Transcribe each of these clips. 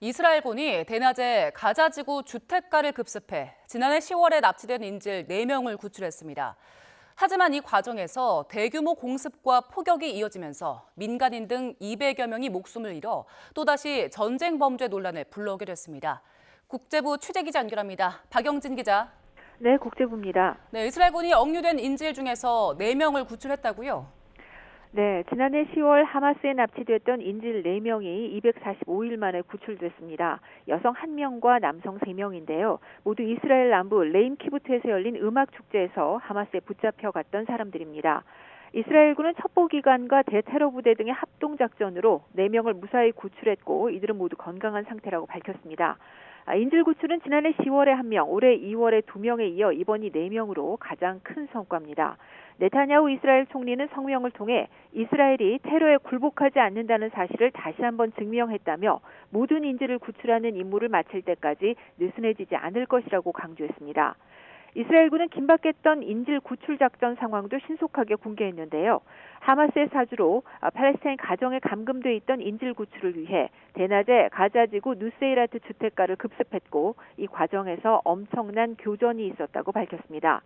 이스라엘군이 대낮에 가자 지구 주택가를 급습해 지난해 10월에 납치된 인질 4명을 구출했습니다. 하지만 이 과정에서 대규모 공습과 폭격이 이어지면서 민간인 등 200여 명이 목숨을 잃어 또다시 전쟁 범죄 논란을 불러오게 됐습니다. 국제부 취재기자 연결합니다. 박영진 기자. 네, 국제부입니다. 네, 이스라엘군이 억류된 인질 중에서 4명을 구출했다고요? 네, 지난해 10월 하마스에 납치됐던 인질 4명이 245일 만에 구출됐습니다. 여성 1명과 남성 3명인데요. 모두 이스라엘 남부 레임 키부트에서 열린 음악 축제에서 하마스에 붙잡혀갔던 사람들입니다. 이스라엘군은 첩보기관과 대테러 부대 등의 합동작전으로 4명을 무사히 구출했고 이들은 모두 건강한 상태라고 밝혔습니다. 인질 구출은 지난해 10월에 1명, 올해 2월에 2명에 이어 이번이 4명으로 가장 큰 성과입니다. 네타냐후 이스라엘 총리는 성명을 통해 이스라엘이 테러에 굴복하지 않는다는 사실을 다시 한번 증명했다며 모든 인질을 구출하는 임무를 마칠 때까지 느슨해지지 않을 것이라고 강조했습니다. 이스라엘군은 긴박했던 인질 구출 작전 상황도 신속하게 공개했는데요. 하마스의 사주로 팔레스타인 가정에 감금돼 있던 인질 구출을 위해 대낮에 가자지구 누세이라트 주택가를 급습했고 이 과정에서 엄청난 교전이 있었다고 밝혔습니다.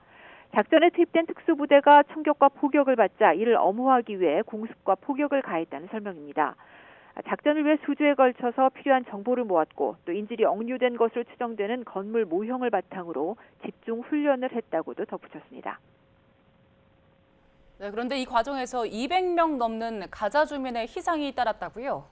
작전에 투입된 특수부대가 총격과 포격을 받자 이를 엄호하기 위해 공습과 포격을 가했다는 설명입니다. 작전을 위해 수주에 걸쳐서 필요한 정보를 모았고 또 인질이 억류된 것으로 추정되는 건물 모형을 바탕으로 집중 훈련을 했다고도 덧붙였습니다. 네, 그런데 이 과정에서 200명 넘는 가자 주민의 희생이 따랐다고요?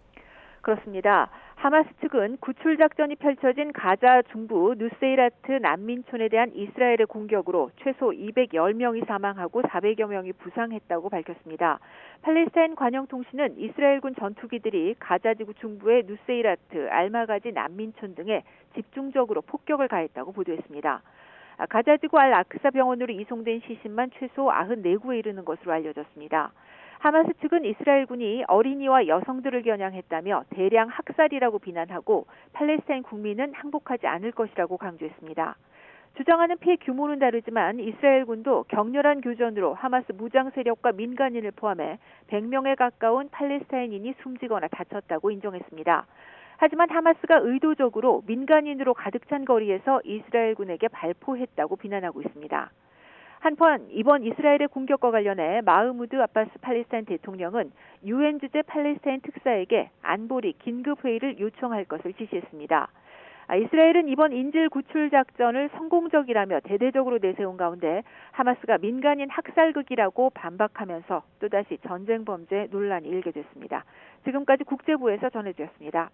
그렇습니다. 하마스 측은 구출 작전이 펼쳐진 가자 중부 누세이라트 난민촌에 대한 이스라엘의 공격으로 최소 210명이 사망하고 400여 명이 부상했다고 밝혔습니다. 팔레스타인 관영통신은 이스라엘군 전투기들이 가자지구 중부의 누세이라트, 알마가지 난민촌 등에 집중적으로 폭격을 가했다고 보도했습니다. 가자지구 알-아크사 병원으로 이송된 시신만 최소 94구에 이르는 것으로 알려졌습니다. 하마스 측은 이스라엘군이 어린이와 여성들을 겨냥했다며 대량 학살이라고 비난하고 팔레스타인 국민은 항복하지 않을 것이라고 강조했습니다. 주장하는 피해 규모는 다르지만 이스라엘군도 격렬한 교전으로 하마스 무장 세력과 민간인을 포함해 100명에 가까운 팔레스타인인이 숨지거나 다쳤다고 인정했습니다. 하지만 하마스가 의도적으로 민간인으로 가득 찬 거리에서 이스라엘군에게 발포했다고 비난하고 있습니다. 한편 이번 이스라엘의 공격과 관련해 마흐무드 아바스 팔레스타인 대통령은 유엔 주재 팔레스타인 특사에게 안보리 긴급회의를 요청할 것을 지시했습니다. 이스라엘은 이번 인질 구출 작전을 성공적이라며 대대적으로 내세운 가운데 하마스가 민간인 학살극이라고 반박하면서 또다시 전쟁 범죄 논란이 일게 됐습니다. 지금까지 국제부에서 전해드렸습니다.